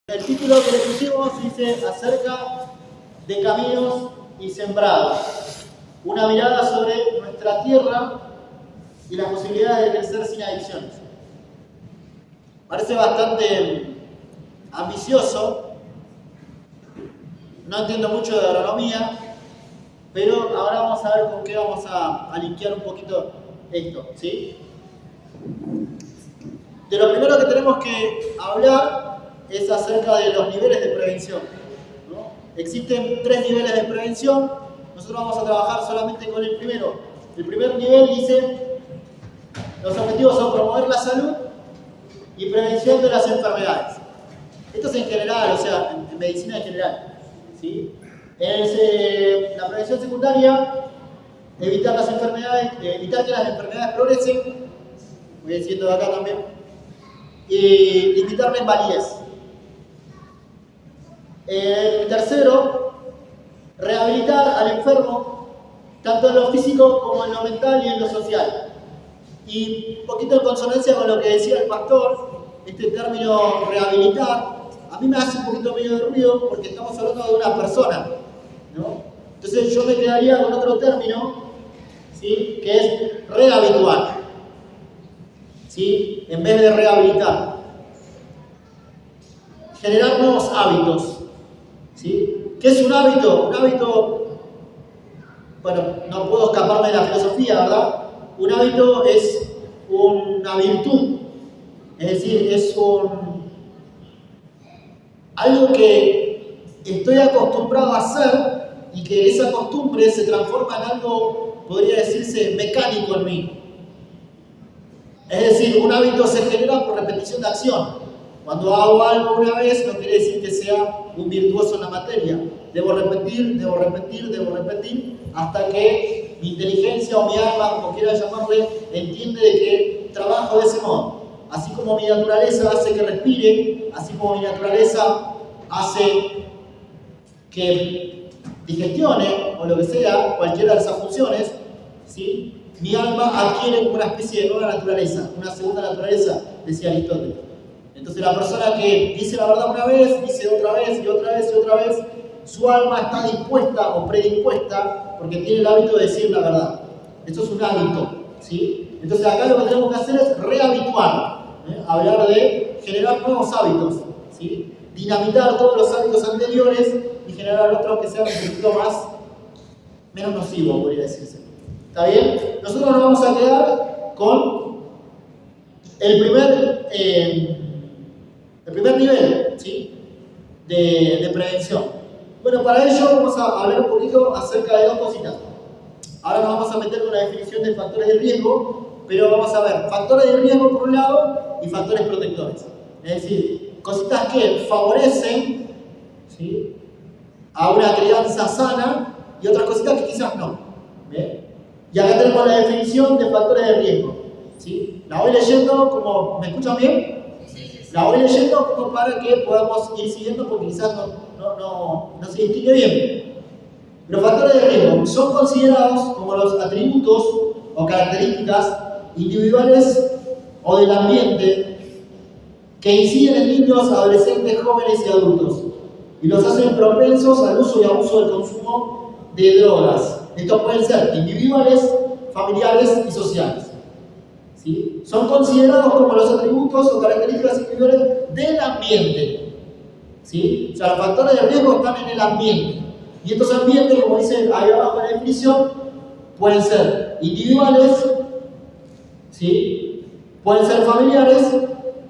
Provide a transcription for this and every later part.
El título que le pusimos dice acerca de caminos y sembrados. Una mirada sobre nuestra tierra y las posibilidades de crecer sin adicciones. Parece bastante ambicioso. No entiendo mucho de agronomía, pero ahora vamos a ver con qué vamos a linkear un poquito esto, ¿sí? De lo primero que tenemos que hablar es acerca de los niveles de prevención, ¿no? Existen 3 niveles de prevención. Nosotros vamos a trabajar solamente con el primero. El primer nivel dice: los objetivos son promover la salud y prevención de las enfermedades. Esto es en general, o sea, en medicina en general, ¿sí? La prevención secundaria, evitar las enfermedades, evitar que las enfermedades progresen, voy diciendo de acá también, y limitar la invalidez. El tercero, rehabilitar al enfermo, tanto en lo físico como en lo mental y en lo social. Y un poquito en consonancia con lo que decía el pastor, este término rehabilitar, a mí me hace un poquito medio de ruido porque estamos hablando de una persona, ¿no? Entonces yo me quedaría con otro término, ¿sí? Que es rehabituar, ¿sí? En vez de rehabilitar. Generar nuevos hábitos, ¿sí? ¿Qué es un hábito? Un hábito, bueno, no puedo escaparme de la filosofía, ¿verdad? Un hábito es una virtud, es decir, es algo que estoy acostumbrado a hacer y que esa costumbre se transforma en algo, podría decirse, mecánico en mí. Es decir, un hábito se genera por repetición de acción. Cuando hago algo una vez, no quiere decir que sea un virtuoso en la materia. Debo repetir, hasta que mi inteligencia o mi alma, como quiera llamarle, entiende de que trabajo de ese modo. Así como mi naturaleza hace que respire, así como mi naturaleza hace que digestione, o lo que sea, cualquiera de esas funciones, ¿sí? Mi alma adquiere una especie de nueva naturaleza, una segunda naturaleza, decía Aristóteles. Entonces la persona que dice la verdad una vez, dice otra vez y otra vez y otra vez, su alma está dispuesta o predispuesta porque tiene el hábito de decir la verdad. Esto es un hábito, ¿sí? Entonces acá lo que tenemos que hacer es rehabituar, hablar de generar nuevos hábitos, ¿sí? Dinamitar todos los hábitos anteriores y generar otros que sean un poquito menos nocivos, podría decirse. ¿Está bien? Nosotros nos vamos a quedar con el primer nivel, ¿sí? de prevención. Bueno, para ello vamos a hablar un poquito acerca de 2 cositas. Ahora nos vamos a meter con la definición de factores de riesgo, pero vamos a ver factores de riesgo por un lado y factores protectores. Es decir, cositas que favorecen, ¿sí?, a una crianza sana y otras cositas que quizás no. ¿Bien? Y acá tenemos la definición de factores de riesgo, ¿sí? La voy leyendo como... ¿Me escuchan bien? La voy leyendo como para que podamos ir siguiendo porque quizás no se distingue bien. Los factores de riesgo son considerados como los atributos o características individuales o del ambiente que inciden en niños, adolescentes, jóvenes y adultos y los hacen propensos al uso y abuso del consumo de drogas. Estos pueden ser individuales, familiares y sociales, ¿sí? Son considerados como los atributos o características individuales del ambiente, ¿sí? O sea, los factores de riesgo están en el ambiente. Y estos ambientes, como dice ahí abajo en la definición, pueden ser individuales, ¿sí? Pueden ser familiares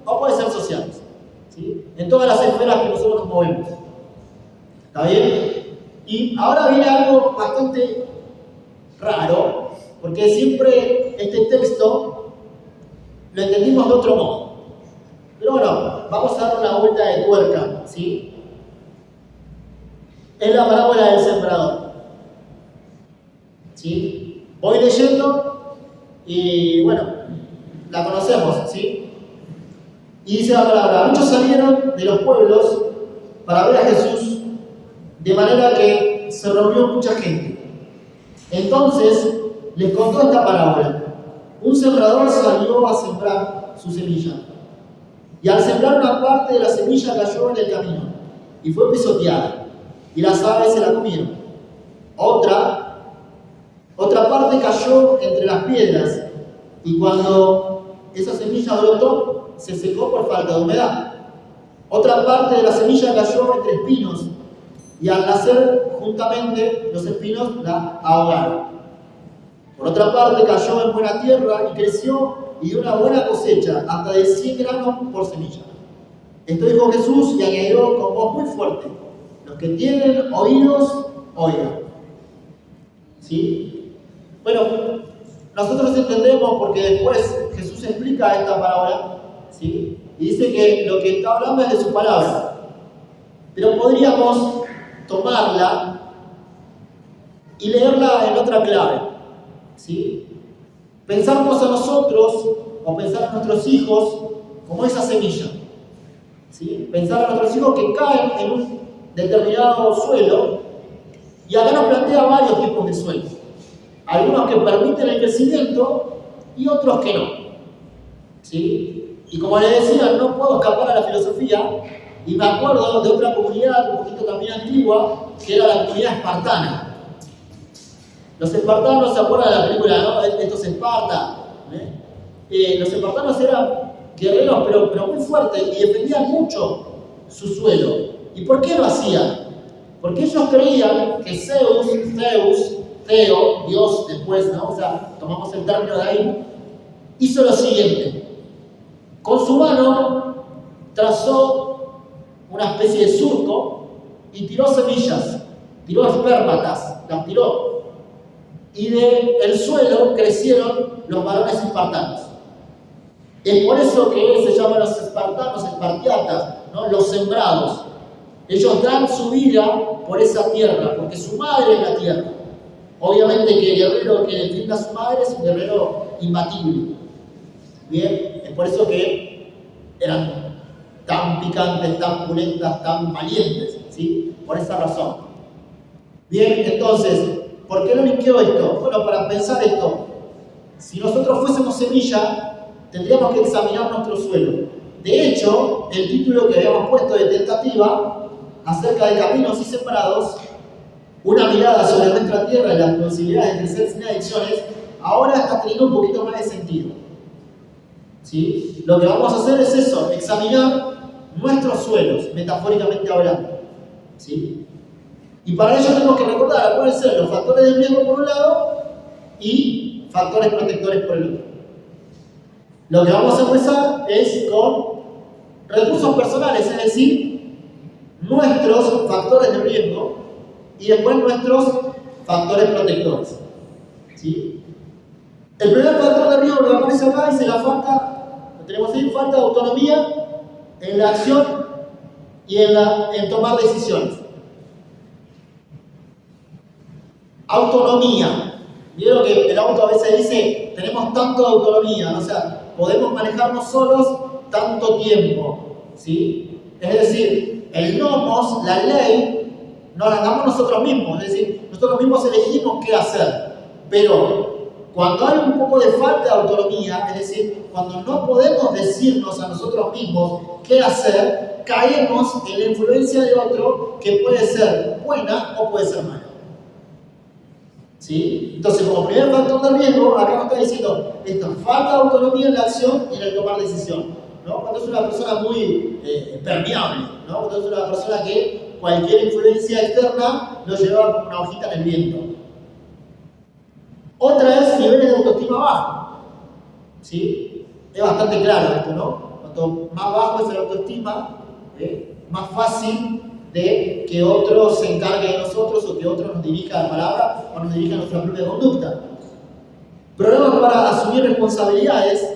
o pueden ser sociales, ¿sí? En todas las esferas que nosotros nos movemos. ¿Está bien? Y ahora viene algo bastante raro, porque siempre este texto lo entendimos de otro modo. Pero bueno, vamos a dar una vuelta de tuerca, ¿sí? Es la parábola del sembrador, ¿sí? Voy leyendo y bueno, la conocemos, ¿sí? Y dice la palabra: muchos salieron de los pueblos para ver a Jesús, de manera que se reunió mucha gente. Entonces les contó esta parábola: un sembrador salió a sembrar su semilla. Y al sembrar una parte de la semilla cayó en el camino y fue pisoteada, y las aves se la comieron. Otra parte cayó entre las piedras, y cuando esa semilla brotó, se secó por falta de humedad. Otra parte de la semilla cayó entre espinos, y al nacer juntamente los espinos la ahogaron. Por otra parte cayó en buena tierra y creció y dio una buena cosecha, hasta de 100 granos por semilla. Esto dijo Jesús y añadió con voz muy fuerte: los que tienen oídos, oigan. ¿Sí? Bueno, nosotros entendemos porque después Jesús explica esta parábola, ¿sí? Y dice que lo que está hablando es de su palabra. Pero podríamos tomarla y leerla en otra clave, ¿sí? Pensarnos a nosotros o pensar a nuestros hijos como esa semilla, ¿sí? Pensar a nuestros hijos que caen en un determinado suelo, y acá nos plantea varios tipos de suelos. Algunos que permiten el crecimiento y otros que no, ¿sí? Y como les decía, no puedo escapar a la filosofía, y me acuerdo de otra comunidad un poquito también antigua, que era la comunidad espartana. Los espartanos, ¿se acuerdan de la película, no? Estos Esparta. Los espartanos eran guerreros, pero muy fuertes, y defendían mucho su suelo. ¿Y por qué lo hacían? Porque ellos creían que Zeus, Theo, Dios después, ¿no? O sea, tomamos el término de ahí, hizo lo siguiente. Con su mano trazó una especie de surco y tiró semillas, tiró espermatas, las tiró. Y del suelo crecieron los varones espartanos. Es por eso que se llaman los espartanos, espartiatas, ¿no? Los sembrados. Ellos dan su vida por esa tierra, porque su madre es la tierra. Obviamente que el guerrero que defienda a su madre es un guerrero imbatible. Bien, es por eso que eran tan picantes, tan pulentas, tan valientes, ¿sí? Por esa razón. Bien, entonces, ¿por qué no linkeó esto? Bueno, para pensar esto, si nosotros fuésemos semilla, tendríamos que examinar nuestro suelo. De hecho, el título que habíamos puesto de tentativa, acerca de caminos y sembrados, una mirada sobre nuestra tierra y las posibilidades de crecer sin adicciones, ahora está teniendo un poquito más de sentido. ¿Sí? Lo que vamos a hacer es eso, examinar nuestros suelos, metafóricamente hablando. ¿Sí? Y para ello tenemos que recordar cuáles son los factores de riesgo por un lado y factores protectores por el otro. Lo que vamos a empezar es con recursos personales, es decir, nuestros factores de riesgo y después nuestros factores protectores. ¿Sí? El primer factor de riesgo que aparece acá es la falta, lo tenemos ahí, falta de autonomía en la acción y en tomar decisiones. Autonomía. Vieron que el auto a veces dice, tenemos tanto de autonomía, ¿no? O sea, podemos manejarnos solos tanto tiempo, ¿sí? Es decir, el nomos, la ley, nos la damos nosotros mismos, es decir, nosotros mismos elegimos qué hacer. Pero cuando hay un poco de falta de autonomía, es decir, cuando no podemos decirnos a nosotros mismos qué hacer, caemos en la influencia de otro que puede ser buena o puede ser mala. ¿Sí? Entonces, como primer factor de riesgo, acá nos está diciendo esta falta de autonomía en la acción y en el tomar decisión, ¿no? Cuando es una persona muy permeable, ¿no? Cuando es una persona que cualquier influencia externa lo lleva como una hojita en el viento. Otra es niveles de autoestima bajo. ¿Sí? Es bastante claro esto, ¿no? Cuanto más bajo es el autoestima, más fácil de que otro se encargue de nosotros o que otro nos dirija la palabra o nos dirija nuestra propia conducta. Problemas para asumir responsabilidades,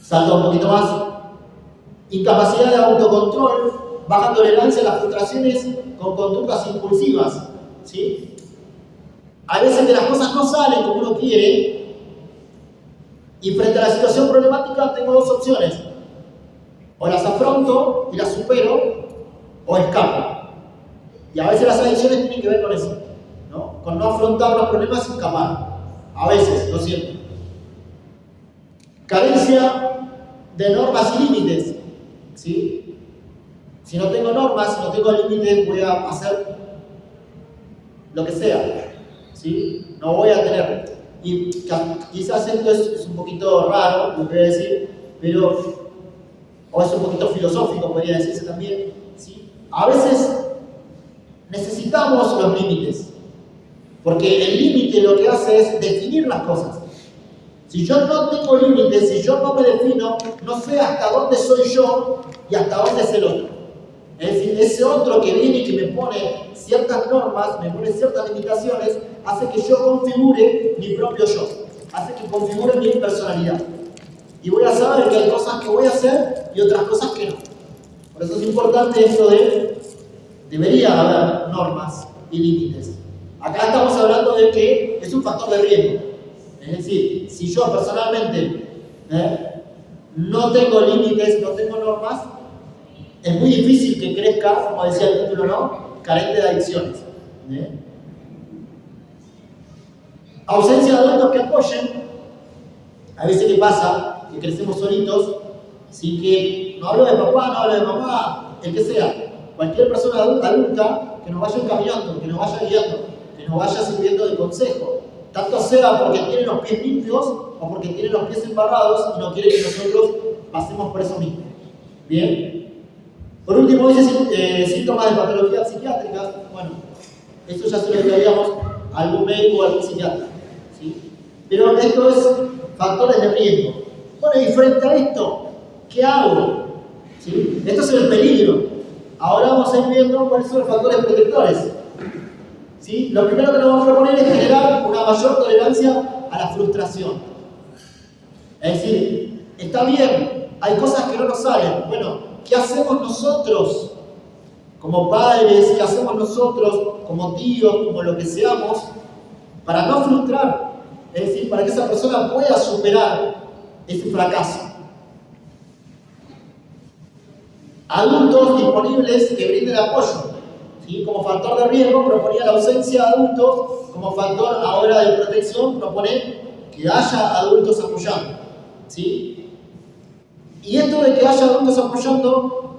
salta un poquito más, incapacidad de autocontrol, baja tolerancia a las frustraciones con conductas impulsivas. ¿Sí? A veces que las cosas no salen como uno quiere y frente a la situación problemática tengo dos opciones: o las afronto y las supero, o escapo. Y a veces las adicciones tienen que ver con eso, ¿no? Con no afrontar los problemas y escapar. A veces, lo siento. Carencia de normas y límites, ¿sí? Si no tengo normas, si no tengo límites, voy a hacer lo que sea, ¿sí? No voy a tener. Y quizás esto es un poquito raro, lo que voy a decir, pero, o es un poquito filosófico, podría decirse también, ¿sí? A veces necesitamos los límites, porque el límite lo que hace es definir las cosas. Si yo no tengo límites, si yo no me defino, no sé hasta dónde soy yo y hasta dónde es el otro. Es decir, ese otro que viene y que me pone ciertas normas, me pone ciertas limitaciones, hace que yo configure mi propio yo, hace que configure mi personalidad. Y voy a saber que hay cosas que voy a hacer y otras cosas que no. Por eso es importante esto de, debería haber normas y límites. Acá estamos hablando de que es un factor de riesgo. Es decir, si yo personalmente no tengo límites, no tengo normas, es muy difícil que crezca, como decía el título, ¿no? Carente de adicciones. Ausencia de adultos que apoyen. A veces que pasa que crecemos solitos, ¿sí? Que no hablo de papá, no hablo de mamá, el que sea. Cualquier persona adulta que nos vaya encaminando, que nos vaya guiando, que nos vaya sirviendo de consejo. Tanto sea porque tiene los pies limpios o porque tiene los pies embarrados y no quiere que nosotros pasemos por eso mismo. Bien. Por último, dice síntomas de patologías psiquiátricas. Bueno, esto ya se lo dejaríamos a algún médico o a algún psiquiatra, ¿sí? Pero esto es factores de riesgo. Bueno, y frente a esto, ¿qué hago? ¿Sí? Esto es el peligro. Ahora vamos a ir viendo cuáles son los factores protectores. ¿Sí? Lo primero que nos vamos a proponer es generar una mayor tolerancia a la frustración. Es decir, está bien, hay cosas que no nos salen. Bueno, ¿qué hacemos nosotros como padres? ¿Qué hacemos nosotros como tíos, como lo que seamos, para no frustrar? Es decir, para que esa persona pueda superar ese fracaso. Adultos disponibles que brinden apoyo. ¿Sí? Como factor de riesgo proponía la ausencia de adultos, como factor ahora de protección propone que haya adultos apoyando. ¿Sí? Y esto de que haya adultos apoyando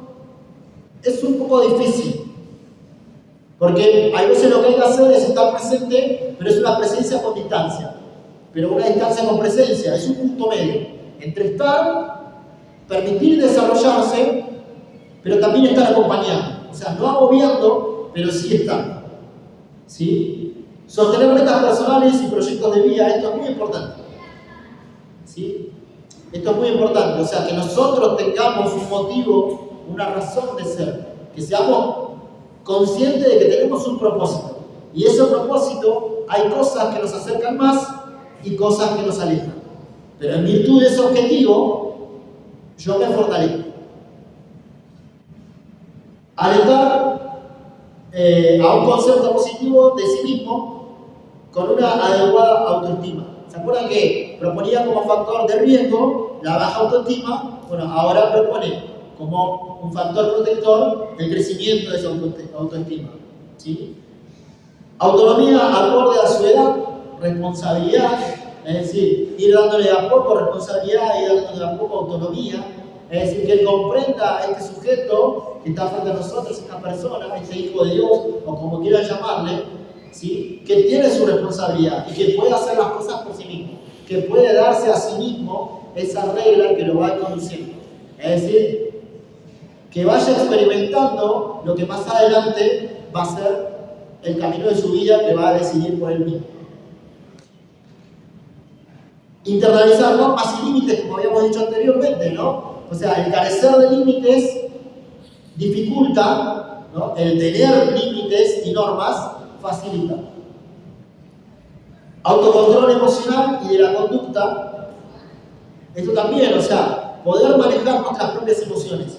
es un poco difícil, porque a veces lo que hay que hacer es estar presente, pero es una presencia con distancia. Pero una distancia con presencia, es un punto medio entre estar, permitir desarrollarse, pero también estar acompañando. O sea, no agobiando, pero sí estando. ¿Sí? Sostener metas personales y proyectos de vida, esto es muy importante. ¿Sí? Esto es muy importante, o sea, que nosotros tengamos un motivo, una razón de ser, que seamos conscientes de que tenemos un propósito. Y ese propósito, hay cosas que nos acercan más y cosas que nos alejan. Pero en virtud de ese objetivo, yo me fortalezco. Alentar a un concepto positivo de sí mismo con una adecuada autoestima. ¿Se acuerdan que proponía como factor de riesgo la baja autoestima? Bueno, ahora propone como un factor protector el crecimiento de esa autoestima. ¿Sí? Autonomía acorde a su edad, responsabilidad, es decir, ir dándole de a poco responsabilidad y dándole de a poco autonomía. Es decir, que él comprenda a este sujeto que está frente a nosotros, esta persona, este hijo de Dios, o como quieran llamarle, ¿sí? Que tiene su responsabilidad y que puede hacer las cosas por sí mismo, que puede darse a sí mismo esa regla que lo va conduciendo. Es decir, que vaya experimentando lo que más adelante va a ser el camino de su vida que va a decidir por él mismo. Internalizar normas y límites, como habíamos dicho anteriormente, ¿no? O sea, el carecer de límites dificulta, ¿no? El tener límites y normas facilita. Autocontrol emocional y de la conducta, esto también, o sea, poder manejar nuestras propias emociones.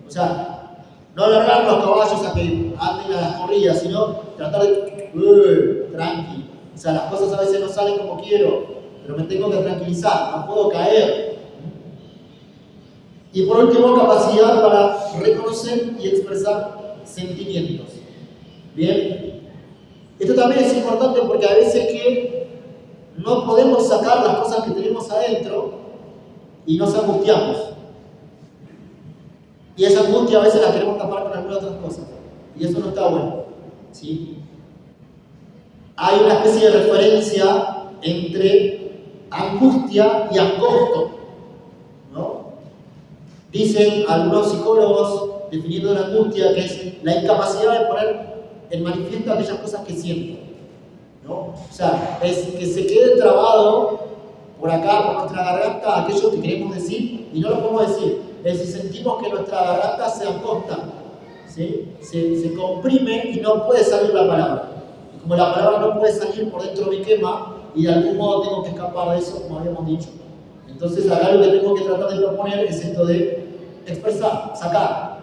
O sea, no alargar los caballos a que anden a las corridas, sino tratar de, tranqui. O sea, las cosas a veces no salen como quiero, pero me tengo que tranquilizar, no puedo caer. Y por último, capacidad para reconocer y expresar sentimientos. Bien, esto también es importante porque a veces que no podemos sacar las cosas que tenemos adentro y nos angustiamos. Y esa angustia a veces la queremos tapar con algunas otras cosas. Y eso no está bueno. ¿Sí? Hay una especie de referencia entre angustia y angosto, ¿no? Dicen algunos psicólogos, definiendo la angustia, que es la incapacidad de poner en manifiesto aquellas cosas que sienten, ¿no? O sea, es que se quede trabado por acá, por nuestra garganta, aquello que queremos decir y no lo podemos decir. Es decir, sentimos que nuestra garganta se angosta, ¿sí? Se comprime y no puede salir la palabra. Y como la palabra no puede salir, por dentro me quema y de algún modo tengo que escapar de eso, como habíamos dicho. Entonces acá lo que tengo que tratar de proponer es esto de expresar, sacar,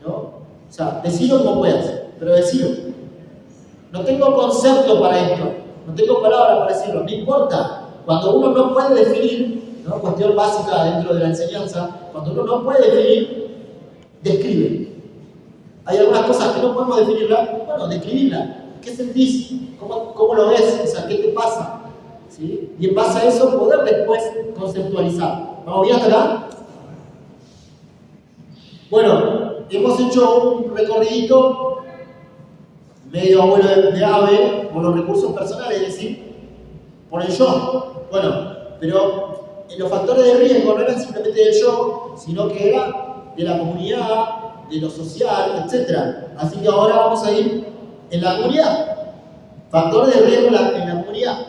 ¿no? O sea, decirlo como puedas, pero decirlo. No tengo concepto para esto, no tengo palabra para decirlo, no importa. Cuando uno no puede definir, ¿no? Cuestión básica dentro de la enseñanza, cuando uno no puede definir, describe. Hay algunas cosas que no podemos definirlas, bueno, describirlas. ¿Qué sentís? ¿Cómo lo ves? O sea, ¿qué te pasa? ¿Sí? Y en base a eso poder después conceptualizar. ¿Vamos bien hasta acá? Bueno, hemos hecho un recorrido medio abuelo de ave por los recursos personales, es decir, por el yo. Bueno, pero los factores de riesgo no eran simplemente del yo, sino que era de la comunidad, de lo social, etc. Así que ahora vamos a ir en la comunidad. Factores de riesgo en la comunidad.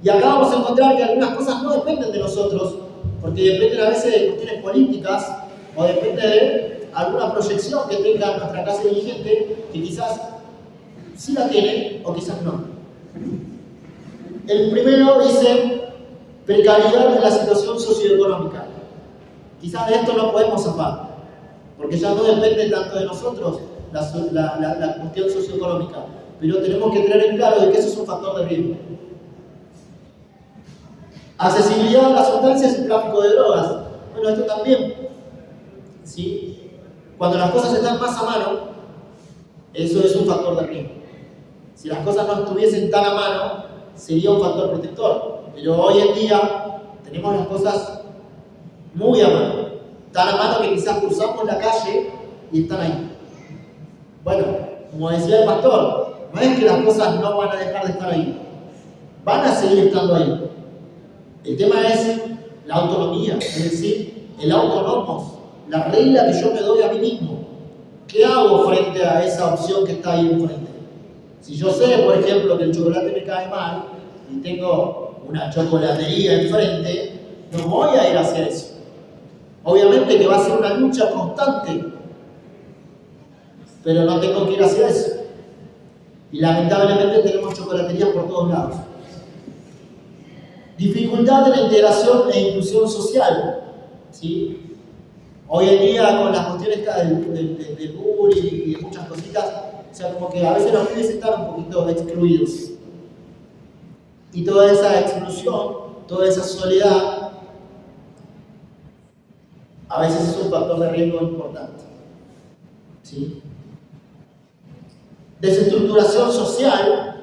Y acá vamos a encontrar que algunas cosas no dependen de nosotros, porque dependen a veces de cuestiones políticas o depende de alguna proyección que tenga nuestra clase dirigente, que quizás sí la tiene o quizás no. El primero dice precariedad en la situación socioeconómica. Quizás de esto no podemos zafar, porque ya no depende tanto de nosotros la cuestión socioeconómica, pero tenemos que tener en claro de que eso es un factor de riesgo. Accesibilidad a las sustancias y tráfico de drogas. Bueno, esto también, ¿sí? Cuando las cosas están más a mano, eso es un factor de riesgo. Si las cosas no estuviesen tan a mano, sería un factor protector. Pero hoy en día tenemos las cosas muy a mano. Tan a mano que quizás cruzamos la calle y están ahí. Bueno, como decía el pastor, no es que las cosas no van a dejar de estar ahí. Van a seguir estando ahí. El tema es la autonomía, es decir, el autonomos, la regla que yo me doy a mí mismo. ¿Qué hago frente a esa opción que está ahí enfrente? Si yo sé, por ejemplo, que el chocolate me cae mal y tengo una chocolatería enfrente, no voy a ir hacia eso. Obviamente que va a ser una lucha constante, pero no tengo que ir hacia eso. Y lamentablemente tenemos chocolaterías por todos lados. Dificultad de la integración e inclusión social, ¿sí? Hoy en día con las cuestiones del bullying y de muchas cositas, o sea, como que a veces los pibes están un poquito excluidos. Y toda esa exclusión, toda esa soledad, a veces es un factor de riesgo importante, ¿sí? Desestructuración social.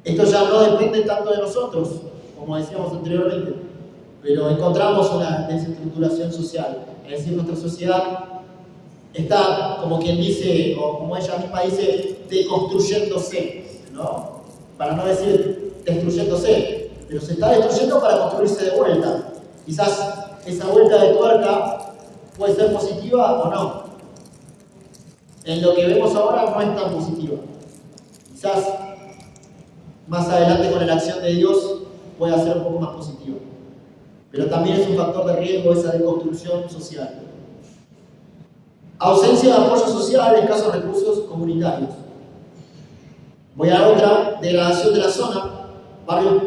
Esto ya no depende tanto de nosotros, como decíamos anteriormente, pero encontramos una desestructuración social. Es decir, nuestra sociedad está, como quien dice, o como ella misma dice, deconstruyéndose, ¿no? Para no decir destruyéndose, pero se está destruyendo para construirse de vuelta. Quizás esa vuelta de tuerca puede ser positiva o no. En lo que vemos ahora no es tan positiva. Quizás más adelante con la acción de Dios pueda ser un poco más positiva. Pero también es un factor de riesgo esa deconstrucción social. Ausencia de apoyo social, escasos recursos comunitarios. Voy a otra, degradación de la zona, barrios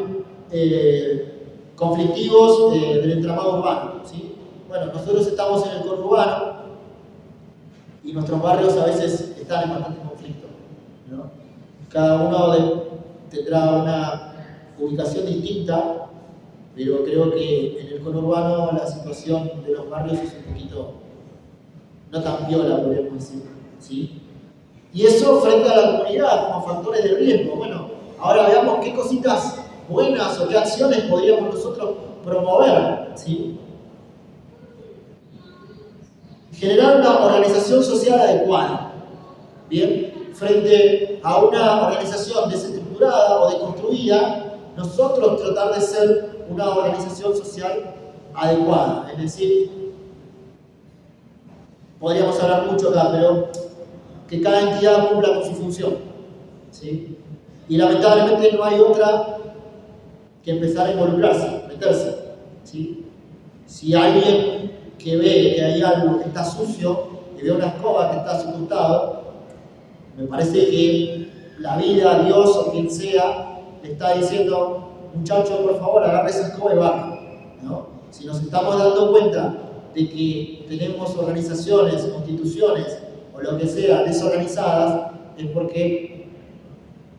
conflictivos del entramado urbano, ¿sí? Bueno, nosotros estamos en el conurbano y nuestros barrios a veces están en bastante conflicto, ¿no? Cada uno tendrá una ubicación distinta, pero creo que en el conurbano la situación de los barrios es un poquito no tan viola, podríamos decir, ¿sí? Y eso frente a la comunidad como factores de riesgo. Bueno, ahora veamos qué cositas buenas o qué acciones podríamos nosotros promover, ¿sí? Generar una organización social adecuada, ¿bien? Frente a una organización desestructurada o deconstruida, nosotros tratar de ser una organización social adecuada, es decir, podríamos hablar mucho acá, pero que cada entidad cumpla con su función, ¿sí? Y lamentablemente no hay otra que empezar a involucrarse, meterse, ¿sí? Si alguien que ve que hay algo que está sucio y ve una escoba que está a su costado, me parece que la vida, Dios o quien sea, le está diciendo, muchacho, por favor, agarre esa escoba y barra, ¿no? Si nos estamos dando cuenta de que tenemos organizaciones, constituciones o lo que sea desorganizadas, es porque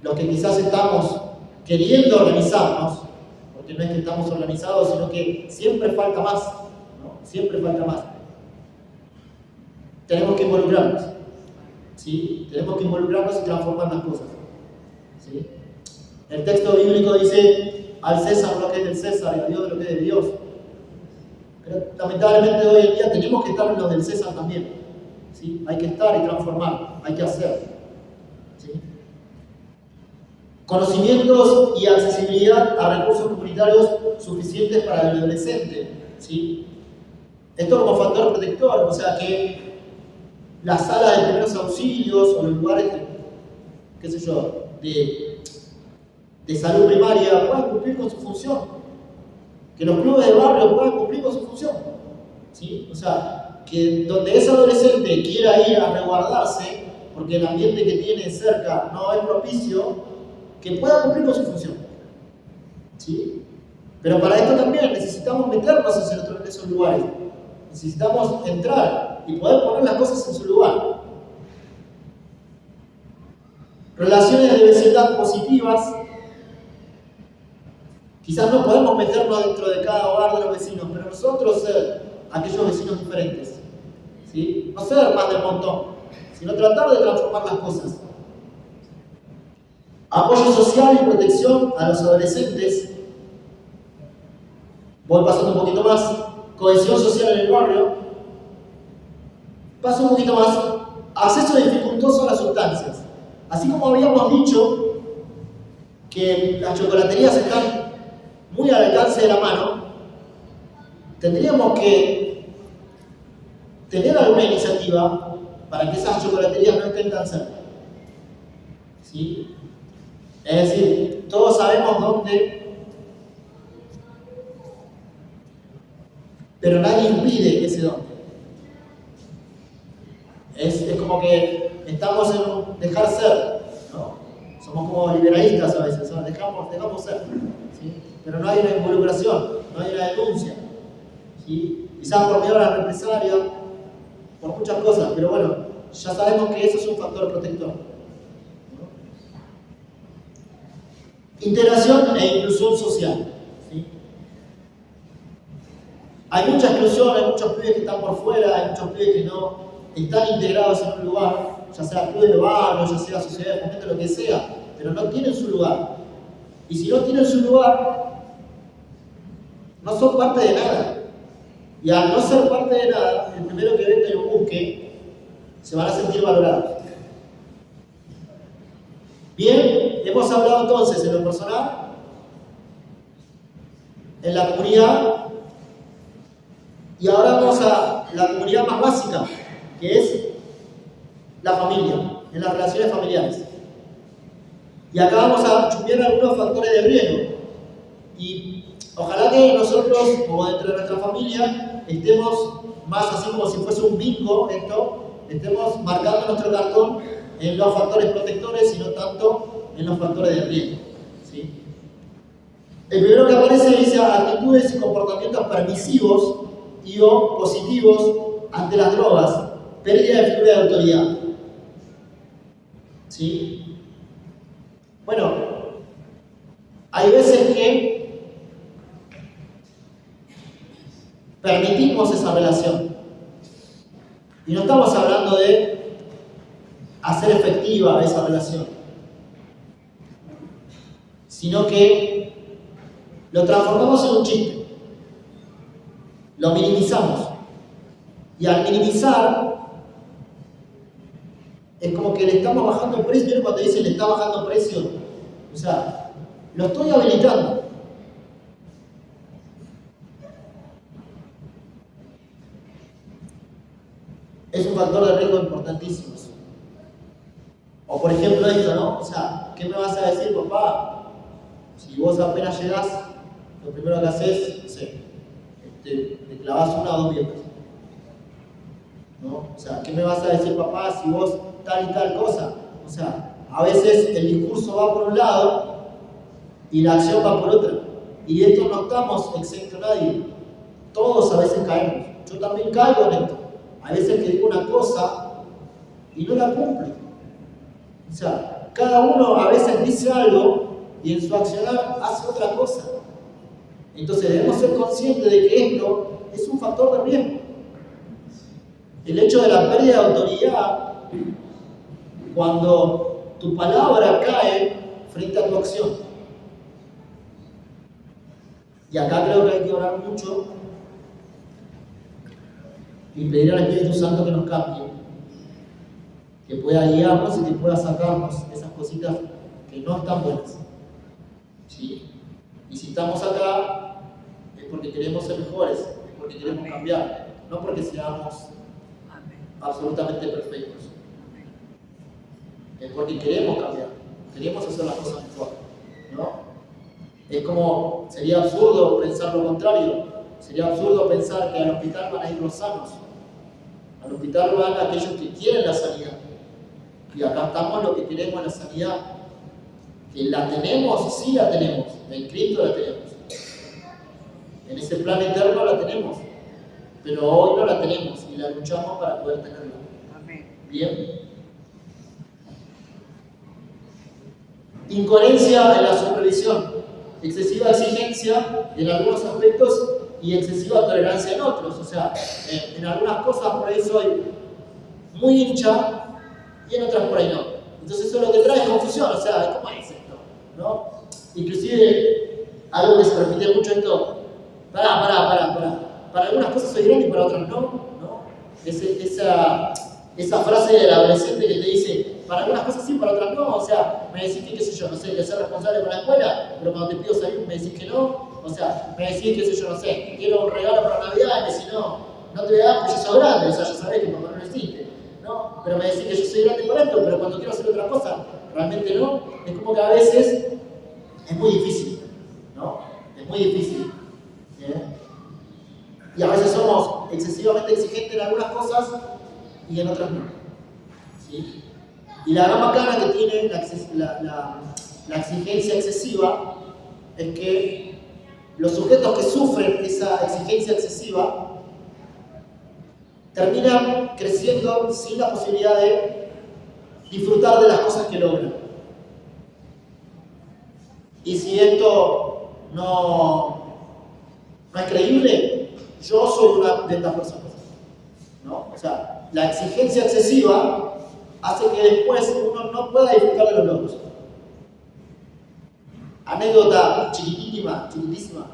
los que quizás estamos queriendo organizarnos, porque no es que estamos organizados, sino que siempre falta más, ¿no? Siempre falta más. Tenemos que involucrarnos, ¿sí? Tenemos que involucrarnos y transformar las cosas, ¿sí? El texto bíblico dice, al César lo que es del César y a Dios lo que es de Dios. Pero lamentablemente hoy en día tenemos que estar en los del César también, ¿sí? Hay que estar y transformar, hay que hacer, ¿sí? Conocimientos y accesibilidad a recursos comunitarios suficientes para el adolescente, ¿sí? Esto como factor protector, o sea que las salas de primeros auxilios o los lugares, qué sé yo, de salud primaria puedan cumplir con su función, que los clubes de barrio puedan cumplir con su función, ¿sí? O sea, que donde ese adolescente quiera ir a resguardarse, porque el ambiente que tiene cerca no es propicio, que pueda cumplir con su función, ¿sí? Pero para esto también necesitamos meternos en esos lugares, necesitamos entrar y poder poner las cosas en su lugar. Relaciones de vecindad positivas. Quizás no podemos meternos dentro de cada hogar de los vecinos, pero nosotros ser aquellos vecinos diferentes, ¿sí? No ser más del montón, sino tratar de transformar las cosas. Apoyo social y protección a los adolescentes. Voy pasando un poquito más. Cohesión social en el barrio. Paso un poquito más. Acceso dificultoso a las sustancias. Así como habíamos dicho que las chocolaterías están muy al alcance de la mano, tendríamos que tener alguna iniciativa para que esas chocolaterías no estén tan cerca, ¿sí? Es decir, todos sabemos dónde, pero nadie impide ese dónde. Es como que estamos en un dejar ser, ¿no? Somos como liberalistas a veces, ¿no? dejamos ser, ¿sí? Pero no hay una involucración, no hay una denuncia, ¿sí? Quizás por miedo a la represalia, por muchas cosas, pero bueno, ya sabemos que eso es un factor protector. Integración e inclusión social, ¿sí? Hay mucha exclusión, hay muchos pibes que están por fuera, hay muchos pibes que no están integrados en un lugar, ya sea club de barrio, ya sea sociedad de fomento, lo que sea, pero no tienen su lugar. Y si no tienen su lugar, no son parte de nada. Y al no ser parte de nada, el primero que venga y lo busque, se van a sentir valorados. Bien, hemos hablado entonces en lo personal, en la comunidad, y ahora vamos a la comunidad más básica, que es la familia, en las relaciones familiares. Y acá vamos a chusmear algunos factores de riesgo. Y ojalá que nosotros, como dentro de nuestra familia, estemos más así como si fuese un bingo, estemos marcando nuestro cartón en los factores protectores y no tanto en los factores de riesgo, ¿sí? El primero que aparece dice actitudes y comportamientos permisivos y o positivos ante las drogas, pérdida de figura de autoridad, ¿sí? Bueno, hay veces que permitimos esa relación y no estamos hablando de hacer efectiva esa relación, sino que lo transformamos en un chiste, lo minimizamos. Y al minimizar, es como que le estamos bajando precio. ¿Vieron cuando dice le está bajando precio? O sea, lo estoy habilitando. Es un factor de riesgo importantísimo. O por ejemplo esto, ¿no? O sea, ¿qué me vas a decir, papá? Si vos apenas llegás, lo primero que haces, no sé, te clavas una o dos viejas. ¿No? O sea, ¿qué me vas a decir, papá, si vos tal y tal cosa? O sea, a veces el discurso va por un lado y la acción va por otra. Y de esto no estamos exento nadie. Todos a veces caemos. Yo también caigo en esto. A veces que digo una cosa y no la cumplo. O sea, cada uno a veces dice algo y en su accionar hace otra cosa. Entonces debemos ser conscientes de que esto es un factor de riesgo. El hecho de la pérdida de autoridad, cuando tu palabra cae frente a tu acción. Y acá creo que hay que orar mucho y pedir al Espíritu Santo que nos cambie, que pueda guiarnos y que pueda sacarnos esas cositas que no están buenas. ¿Sí? Y si estamos acá es porque queremos ser mejores, es porque queremos cambiar, no porque seamos absolutamente perfectos. Es porque queremos cambiar, queremos hacer las cosas mejor, ¿no? Es como, sería absurdo pensar lo contrario, sería absurdo pensar que al hospital van a ir los sanos, al hospital van aquellos que quieren la sanidad, y acá estamos los que queremos la sanidad, que la tenemos, sí la tenemos, en Cristo la tenemos, en ese plan eterno la tenemos, pero hoy no la tenemos y la luchamos para poder tenerla. Bien. Incoherencia en la supervisión, excesiva exigencia en algunos aspectos y excesiva tolerancia en otros. O sea, en algunas cosas por ahí soy muy hincha y en otras por ahí no. Entonces eso lo que trae es confusión. O sea, ¿cómo es esto? ¿No? Inclusive, algo que se repite mucho esto, para algunas cosas soy grande y para otras no. Esa frase del adolescente que te dice, para algunas cosas sí, para otras no. O sea, me decís que, qué sé yo, no sé, que ser responsable con la escuela, pero cuando te pido salir me decís que no. O sea, me decís, qué sé yo, no sé, quiero un regalo para Navidad y me decís no te voy a dar porque yo soy grande. O sea, ya sabés que papá no lo existe, ¿no? Pero me decís que yo soy grande por esto, pero cuando quiero hacer otra cosa, realmente no. Es como que a veces es muy difícil, ¿no? Es muy difícil. Y a veces somos excesivamente exigentes en algunas cosas y en otras no. ¿Sí? Y la gran macana que tiene la exigencia excesiva es que los sujetos que sufren esa exigencia excesiva terminan creciendo sin la posibilidad de disfrutar de las cosas que logran. Y si esto no es creíble, yo soy una de estas personas, ¿no? O sea, la exigencia excesiva hace que después uno no pueda disfrutar de los logros. Anécdota chiquitísima,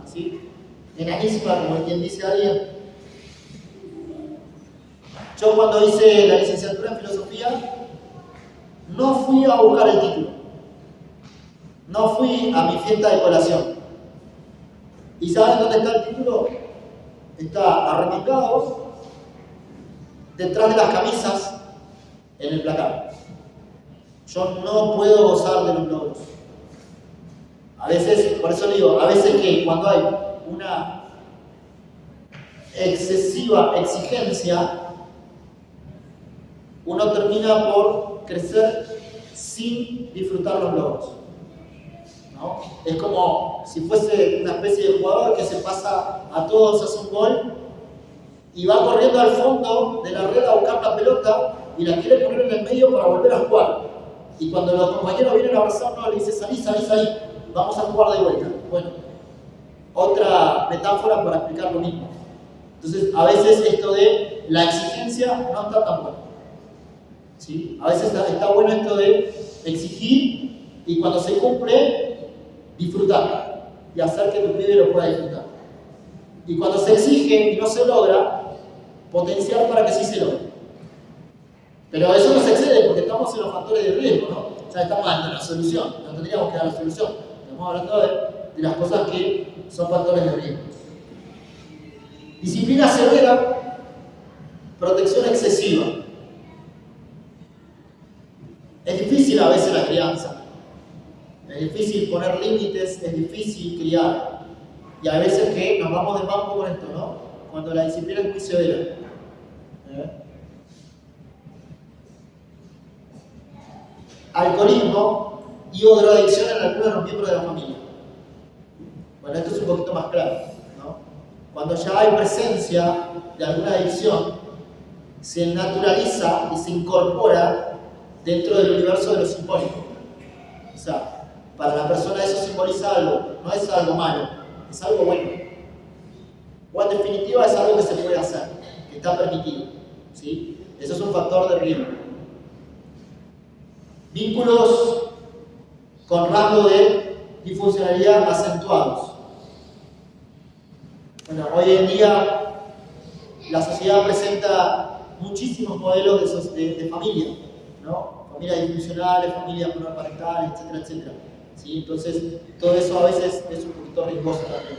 ¿sí? Enanísima, como quien dice alguien. Yo cuando hice la licenciatura en filosofía, no fui a buscar el título. No fui a mi fiesta de colación. ¿Y saben dónde está el título? Está arremangado detrás de las camisas en el placar. Yo no puedo gozar de los logros. A veces, por eso digo, a veces que cuando hay una excesiva exigencia, uno termina por crecer sin disfrutar los logros, ¿no? Es como si fuese una especie de jugador que se pasa a todos, hace un gol y va corriendo al fondo de la red a buscar la pelota y la quiere poner en el medio para volver a jugar. Y cuando los compañeros vienen a abrazarlo, le dice salí, vamos a jugar de vuelta. Bueno, otra metáfora para explicar lo mismo. Entonces, a veces esto de la exigencia no está tan bueno. ¿Sí? A veces está bueno esto de exigir y cuando se cumple, disfrutar. y hacer que tu pibe lo pueda disfrutar. Y cuando se exige y no se logra, potenciar para que sí se logre. Pero eso no se excede porque estamos en los factores de riesgo, ¿no? O sea, estamos dando la solución, no tendríamos que dar la solución. Estamos hablando de las cosas que son factores de riesgo. Disciplina severa, protección excesiva. Es difícil a veces la crianza. Es difícil poner límites, es difícil criar. Y hay veces que nos vamos de mambo con esto, ¿no? Cuando la disciplina es muy severa. Alcoholismo y o drogadicción en algunos de los miembros de la familia. Bueno, esto es un poquito más claro, ¿no? Cuando ya hay presencia de alguna adicción, se naturaliza y se incorpora dentro del universo de lo simbólico. O sea, para la persona eso simboliza algo, no es algo malo, es algo bueno. O en definitiva es algo que se puede hacer, que está permitido, ¿sí? Eso es un factor de riesgo. Vínculos con rasgo de disfuncionalidad acentuados. Bueno, hoy en día la sociedad presenta muchísimos modelos de familia, ¿no? Familias disfuncionales, familias monoparentales, etcétera, etcétera. ¿Sí? Entonces, todo eso a veces es un poquito riesgoso también.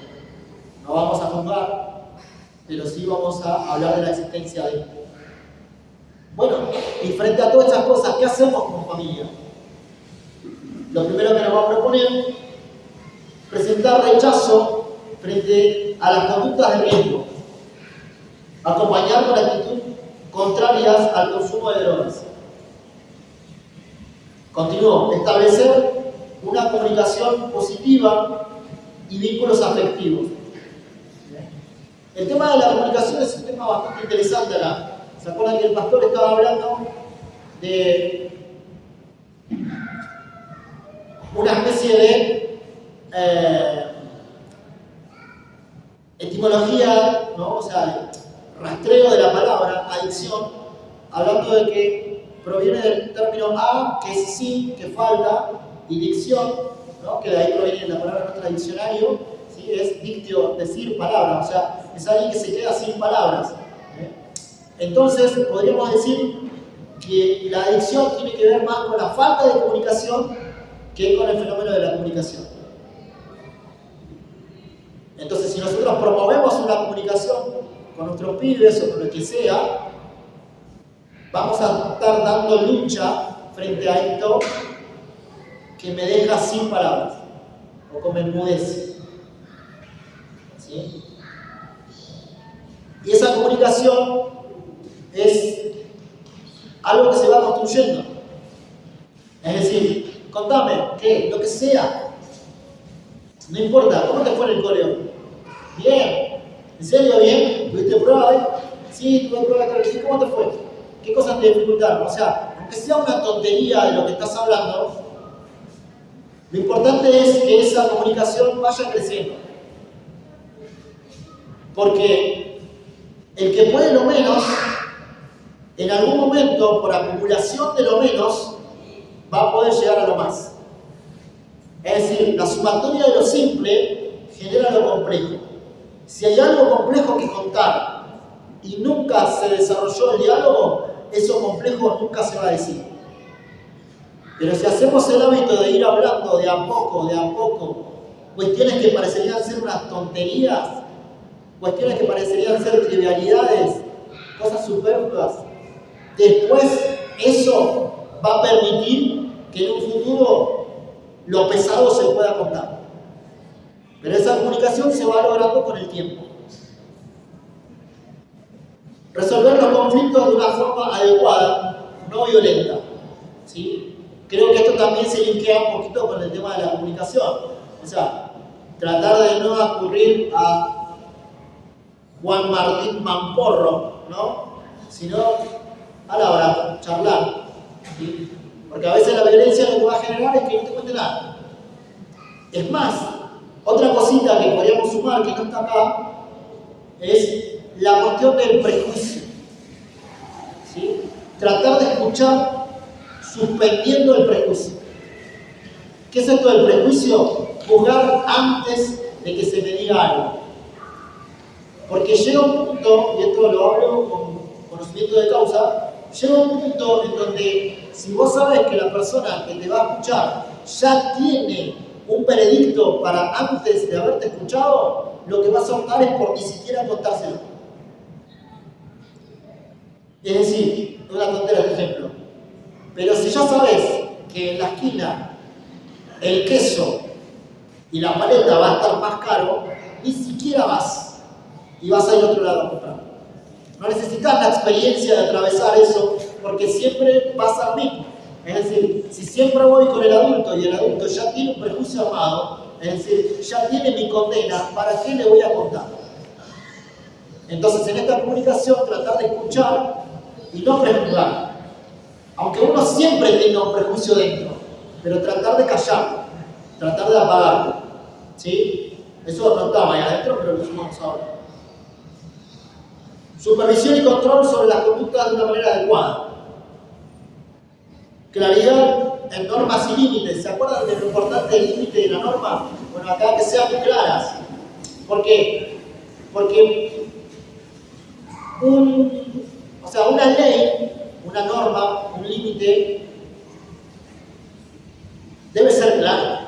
No vamos a juzgar, pero sí vamos a hablar de la existencia de esto. Bueno, y frente a todas estas cosas, ¿qué hacemos como familia? Lo primero que nos va a proponer es presentar rechazo frente a las conductas de riesgo, acompañar con actitudes contrarias al consumo de drogas. Continúo, establecer una comunicación positiva y vínculos afectivos. El tema de la comunicación es un tema bastante interesante acá. ¿Se acuerdan que el pastor estaba hablando de una especie de etimología, ¿no? O sea, rastreo de la palabra adicción, hablando de que proviene del término a, que es sí, que falta, y dicción, ¿no? Que de ahí proviene la palabra en nuestro diccionario, ¿sí? Es dictio, decir palabras, o sea, es alguien que se queda sin palabras. Entonces, podríamos decir que la adicción tiene que ver más con la falta de comunicación que con el fenómeno de la comunicación. Entonces, si nosotros promovemos una comunicación con nuestros pibes o con lo que sea, vamos a estar dando lucha frente a esto que me deja sin palabras o que me enmudece. ¿Sí? Y esa comunicación es algo que se va construyendo. Es decir, contame, ¿qué? Lo que sea. No importa, ¿cómo te fue en el colegio? Bien. ¿En serio bien? ¿Tuviste prueba hoy? Sí, tuve prueba de colegio. ¿Cómo te fue? ¿Qué cosas te dificultaron? O sea, aunque sea una tontería de lo que estás hablando, lo importante es que esa comunicación vaya creciendo. Porque el que puede lo menos, en algún momento, por acumulación de lo menos, va a poder llegar a lo más. Es decir, la sumatoria de lo simple genera lo complejo. Si hay algo complejo que contar y nunca se desarrolló el diálogo, eso complejo nunca se va a decir. Pero si hacemos el hábito de ir hablando de a poco, cuestiones que parecerían ser unas tonterías, cuestiones que parecerían ser trivialidades, cosas superfluas, después eso va a permitir que en un futuro lo pesado se pueda contar. Pero esa comunicación se va logrando con el tiempo. Resolver los conflictos de una forma adecuada, no violenta. ¿Sí? Creo que esto también se linkea un poquito con el tema de la comunicación. O sea, tratar de no acudir a Juan Martín Mamporro, ¿no? Sino a la hora, charlar. ¿Sí? Porque a veces la violencia lo que va a generar es que no te cuente nada. Es más, otra cosita que podríamos sumar que no está acá es la cuestión del prejuicio. ¿Sí? Tratar de escuchar suspendiendo el prejuicio. ¿Qué es esto del prejuicio? Juzgar antes de que se me diga algo. Porque llega un punto, y esto lo hablo con conocimiento de causa, llega un punto en donde si vos sabes que la persona que te va a escuchar ya tiene un veredicto para antes de haberte escuchado, lo que vas a optar es por ni siquiera contárselo. Es decir, una tontera de ejemplo. Pero si ya sabes que en la esquina el queso y la paleta va a estar más caro, ni siquiera vas. Y vas a ir a otro lado a comprar. No necesitas la experiencia de atravesar eso, porque siempre pasa lo mismo. Es decir, si siempre voy con el adulto y el adulto ya tiene un prejuicio armado, es decir, ya tiene mi condena, ¿para qué le voy a contar? Entonces, en esta comunicación, tratar de escuchar y no prejuzgar. Aunque uno siempre tenga un prejuicio dentro, pero tratar de callar, tratar de apagarlo. ¿Sí? Eso no estaba ahí adentro, pero lo sumamos ahora. Supervisión y control sobre las conductas de una manera adecuada. Claridad en normas y límites. ¿Se acuerdan de lo importante del límite de la norma? Bueno, acá que sean claras. ¿Por qué? Porque una ley, una norma, un límite, debe ser claro.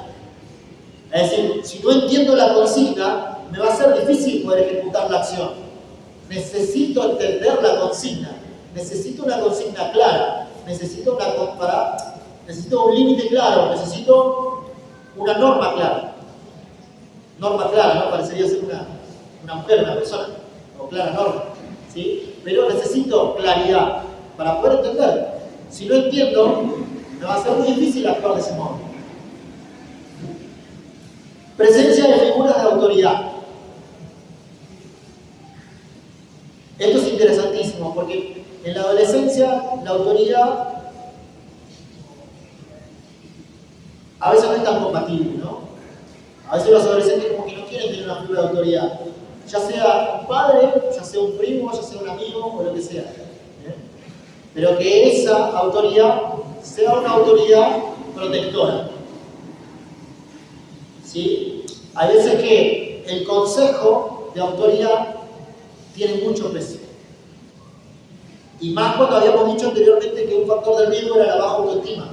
Es decir, si no entiendo la consigna, me va a ser difícil poder ejecutar la acción. Necesito entender la consigna, necesito una consigna clara, necesito un límite claro, necesito una norma clara. Norma clara, ¿no? Parecería ser una mujer, una persona, o clara norma, ¿sí? Pero necesito claridad para poder entender. Si no entiendo, me va a ser muy difícil actuar de ese modo. Presencia de figuras de autoridad. Esto es interesantísimo porque en la adolescencia la autoridad a veces no es tan compatible, ¿no? A veces los adolescentes como que no quieren tener una figura de autoridad, ya sea un padre, ya sea un primo, ya sea un amigo o lo que sea. Pero que esa autoridad sea una autoridad protectora. ¿Sí? Hay veces que el consejo de autoridad tiene mucho peso. Y más cuando habíamos dicho anteriormente que un factor del riesgo era la baja autoestima,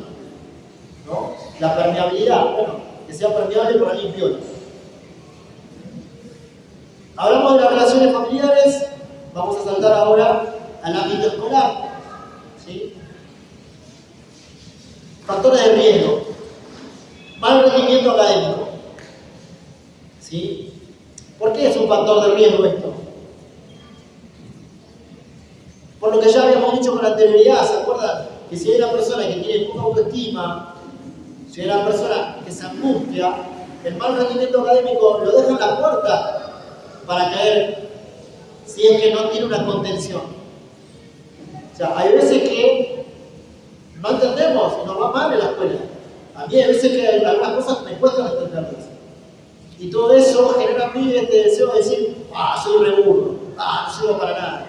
¿no? La permeabilidad, bueno, que sea permeable por alguien piola. Hablamos de las relaciones familiares, vamos a saltar ahora al ámbito escolar. ¿Sí? Factores de riesgo. Mal rendimiento académico. ¿Sí? ¿Por qué es un factor de riesgo esto? Por lo que ya habíamos dicho con anterioridad, ¿se acuerdan? Que si hay una persona que tiene poca autoestima, si hay una persona que se angustia, el mal rendimiento académico lo deja en la puerta para caer si es que no tiene una contención. O sea, hay veces que no entendemos y nos va mal en la escuela. A mí hay veces que algunas cosas me cuestan entenderlas. Y todo eso genera en mí este deseo de decir, soy re burro, no sirvo para nada.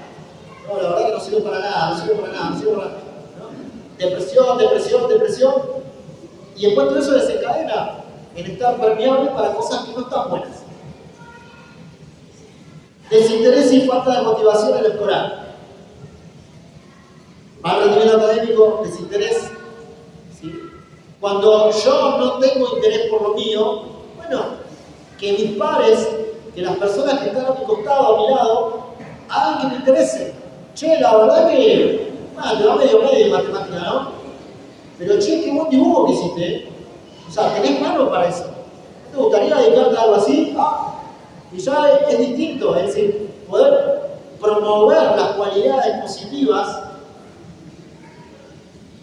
No, la verdad que no sirvo para nada, no sirvo para nada, no sirvo para nada. ¿No? Depresión. Y después todo eso desencadena en estar permeable para cosas que no están buenas. Desinterés y falta de motivación en el escolar. Mal rendimiento académico, desinterés. ¿Sí? Cuando yo no tengo interés por lo mío, bueno, que mis pares, que las personas que están a mi costado, a mi lado, hagan que me interese. Che, la verdad que te va medio de matemática, ¿no? Pero che, qué buen dibujo que hiciste, ¿eh? O sea, tenés mano para eso. ¿No te gustaría dedicarte a algo así? Y ya es distinto, es decir, poder promover las cualidades positivas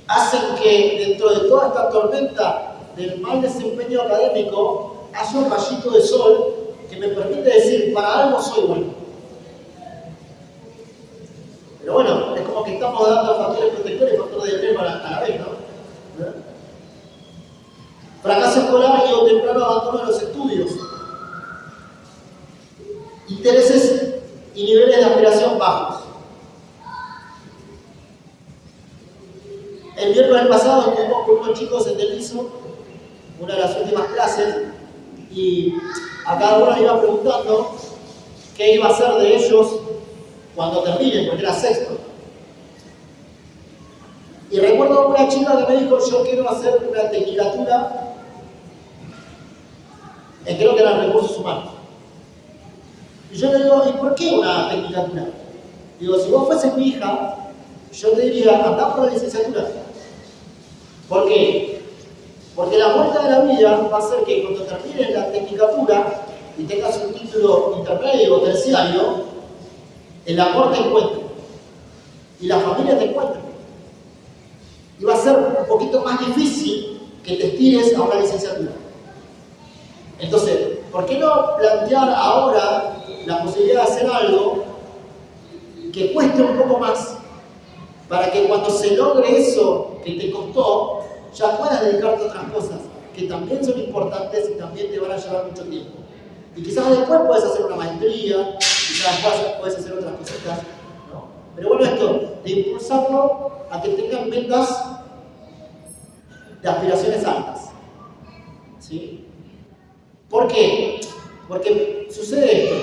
hacen que dentro de toda esta tormenta del mal desempeño académico haya un rayito de sol que me permite decir, para algo soy bueno. Pero bueno, es como que estamos dando factores protectores y factores de riesgo a la vez, ¿no? Fracaso escolar y o temprano abandono de los estudios. Intereses y niveles de aspiración bajos. El miércoles pasado estuvimos con unos chicos en Telviso, una de las últimas clases, y a cada uno le iba preguntando qué iba a hacer de ellos cuando terminen, porque era sexto. Y recuerdo una chica que me dijo, yo quiero hacer una tecnicatura, creo que era en recursos humanos. Y yo le digo, ¿y por qué una tecnicatura? Digo, si vos fueses mi hija, yo te diría, andá por la licenciatura. ¿Por qué? Porque la vuelta de la vida va a ser que cuando termines la tecnicatura y tengas un título intermedio o terciario, el amor te encuentre y la familia te encuentre. Y va a ser un poquito más difícil que te estires a una licenciatura. Entonces, ¿por qué no plantear ahora la posibilidad de hacer algo que cueste un poco más para que cuando se logre eso que te costó, ya puedas dedicarte a otras cosas que también son importantes y también te van a llevar mucho tiempo? Y quizás después puedes hacer una maestría, quizás después puedes hacer otras cositas, ¿no? Pero bueno, esto de impulsarlo a que tengan metas de aspiraciones altas, ¿sí? ¿Por qué? Porque sucede esto,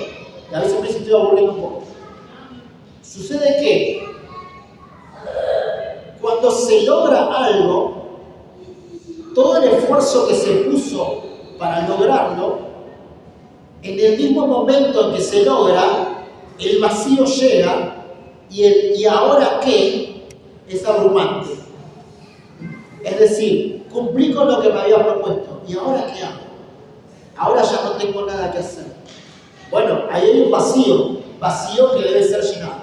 y a veces me estoy aburriendo un poco. Sucede que cuando se logra algo, todo el esfuerzo que se puso para lograrlo, en el mismo momento en que se logra, el vacío llega y el ¿y ahora qué? Es abrumante. Es decir, cumplí con lo que me había propuesto, ¿y ahora qué hago? Ahora ya no tengo nada que hacer. Bueno, ahí hay un vacío que debe ser llenado.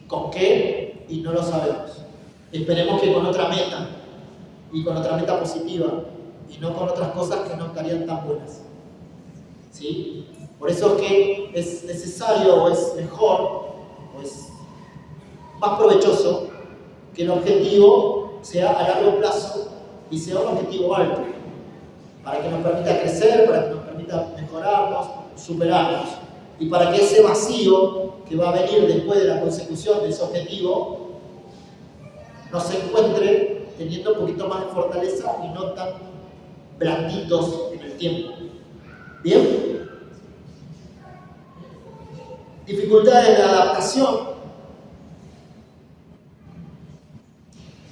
¿Con qué? Y no lo sabemos. Esperemos que con otra meta, y con otra meta positiva, y no con otras cosas que no estarían tan buenas. ¿Sí? Por eso es que es necesario, o es mejor, o es más provechoso, que el objetivo sea a largo plazo y sea un objetivo alto, para que nos permita crecer, para que nos permita mejorarnos, superarnos, y para que ese vacío que va a venir después de la consecución de ese objetivo nos encuentre teniendo un poquito más de fortaleza y no tan blanditos en el tiempo. ¿Bien? Dificultades de adaptación.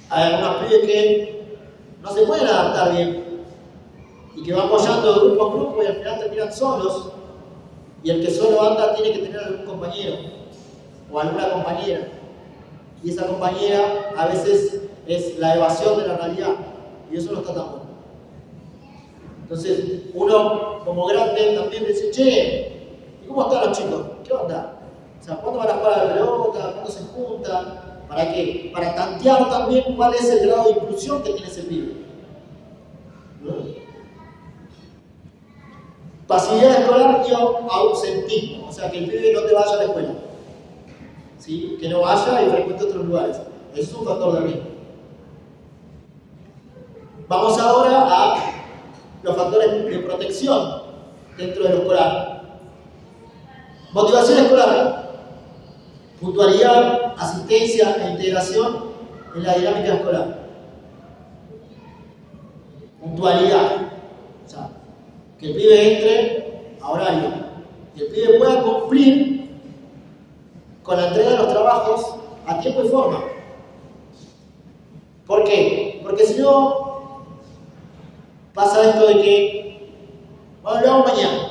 Hay algunos pibes que no se pueden adaptar bien y que van apoyando de grupo a grupo y al final terminan solos, y el que solo anda tiene que tener algún compañero o alguna compañera, y esa compañera a veces es la evasión de la realidad, y eso no está tan bueno. Entonces uno como grande también dice, che, ¿y cómo están los chicos? ¿Qué onda? O sea, ¿cuándo van a jugar a la pelota? ¿Cuándo se juntan? ¿Para qué? Para tantear también cuál es el grado de inclusión que tiene ese pibe, ¿no? Pasividad escolar y ausentismo, o sea, que el pibe no te vaya a la escuela, ¿sí? Que no vaya y frecuente otros lugares. Eso es un factor de riesgo. Vamos ahora a los factores de protección dentro de lo escolar. Motivación escolar, puntualidad, asistencia e integración en la dinámica escolar. Puntualidad, o sea, que el pibe entre a horario, que el pibe pueda cumplir con la entrega de los trabajos a tiempo y forma. ¿Por qué? Porque si no, pasa esto de que, bueno, lo hago mañana.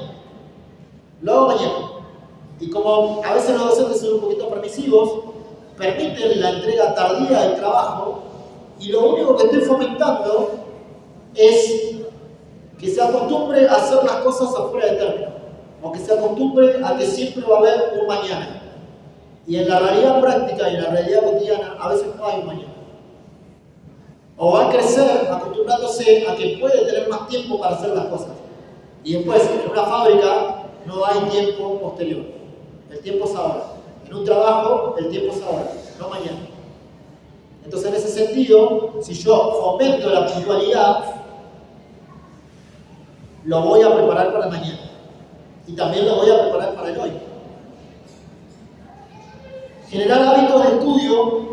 Y como a veces los docentes son un poquito permisivos, permiten la entrega tardía del trabajo, y lo único que estoy fomentando es que se acostumbre a hacer las cosas afuera de término, o que se acostumbre a que siempre va a haber un mañana. Y en la realidad práctica y en la realidad cotidiana a veces no hay un mañana. O va a crecer acostumbrándose a que puede tener más tiempo para hacer las cosas. Y después, en una fábrica no hay tiempo posterior. El tiempo es ahora. En un trabajo, el tiempo es ahora, no mañana. Entonces, en ese sentido, si yo fomento la puntualidad, lo voy a preparar para mañana. Y también lo voy a preparar para el hoy. Generar hábitos de estudio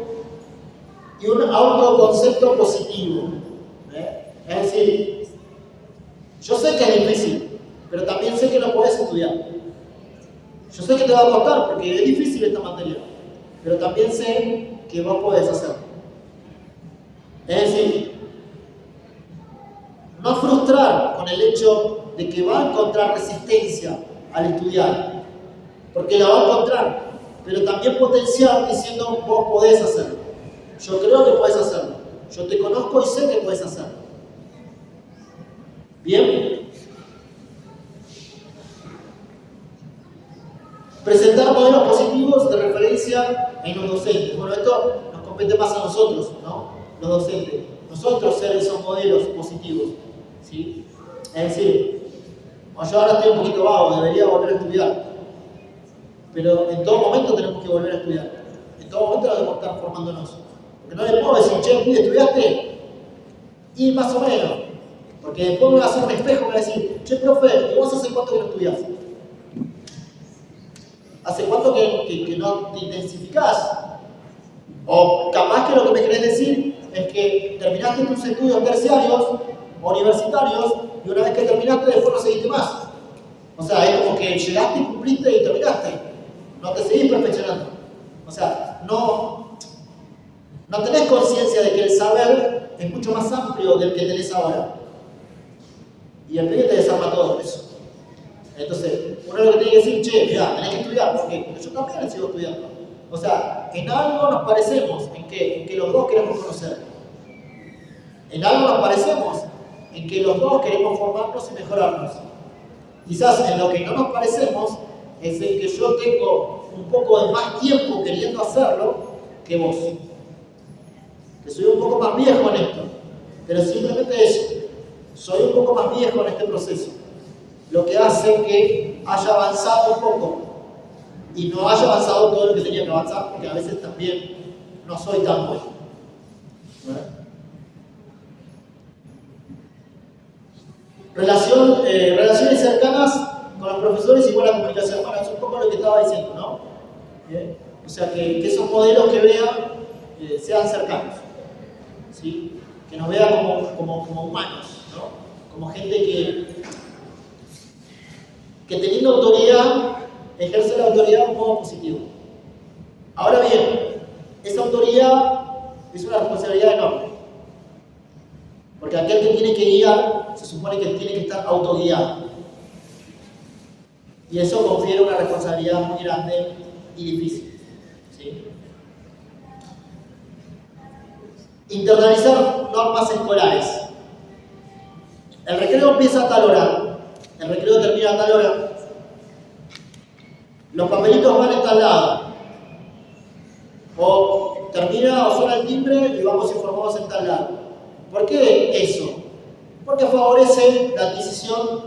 y un autoconcepto positivo. Es decir, Yo sé que es difícil, pero también sé que lo podés estudiar. Yo sé que te va a costar porque es difícil esta materia, pero también sé que vos podés hacerlo. Es decir, no frustrar con el hecho de que va a encontrar resistencia al estudiar, porque la va a encontrar, pero también potenciar diciendo vos podés hacerlo. Yo creo que podés hacerlo. Yo te conozco y sé que podés hacerlo. ¿Bien? Presentar modelos positivos de referencia en los docentes. Bueno, esto nos compete más a nosotros, ¿no? Los docentes. Nosotros ser esos modelos positivos, ¿sí? Es decir, yo ahora estoy un poquito vago, debería volver a estudiar. Pero en todo momento tenemos que volver a estudiar. En todo momento debemos estar formándonos. Porque no le puedo decir, che, ¿estudiaste? Y más o menos. Porque después me va a hacer un espejo y me va a decir, che, profe, ¿y vos hace cuánto que no estudiás? ¿Hace cuánto que no te intensificás? O capaz que lo que me querés decir es que terminaste tus estudios terciarios o universitarios y una vez que terminaste después no seguiste más. O sea, es como que llegaste y cumpliste y terminaste. No te seguís perfeccionando. O sea, no tenés conciencia de que el saber es mucho más amplio del que tenés ahora. Y el pibe te desarma todo eso. Entonces, uno lo que tiene que decir, che, mirá, tenés que estudiar, porque yo también sigo estudiando. O sea, en algo nos parecemos, en que los dos queremos conocer. En algo nos parecemos, en que los dos queremos formarnos y mejorarnos. Quizás en lo que no nos parecemos es en que yo tengo un poco de más tiempo queriendo hacerlo que vos. Que soy un poco más viejo en esto. Pero simplemente eso. Soy un poco más viejo en este proceso. Lo que hace que haya avanzado un poco. Y no haya avanzado todo lo que tenía que avanzar, porque a veces también no soy tan bueno. Relaciones cercanas con los profesores y buena comunicación. Bueno, es un poco lo que estaba diciendo, ¿no? ¿Bien? O sea, que esos modelos que vean sean cercanos, ¿sí? Que nos vean como humanos, ¿no? Como gente que teniendo autoridad, ejerce la autoridad de un modo positivo. Ahora bien, esa autoridad es una responsabilidad enorme. Porque aquel que tiene que guiar, se supone que tiene que estar autoguiado. Y eso confiere una responsabilidad muy grande y difícil. ¿Sí? Internalizar normas escolares. El recreo empieza a tal hora, el recreo termina a tal hora. Los papelitos van en tal lado. O termina o suena el timbre y vamos informados en tal lado. ¿Por qué eso? Porque favorece la adquisición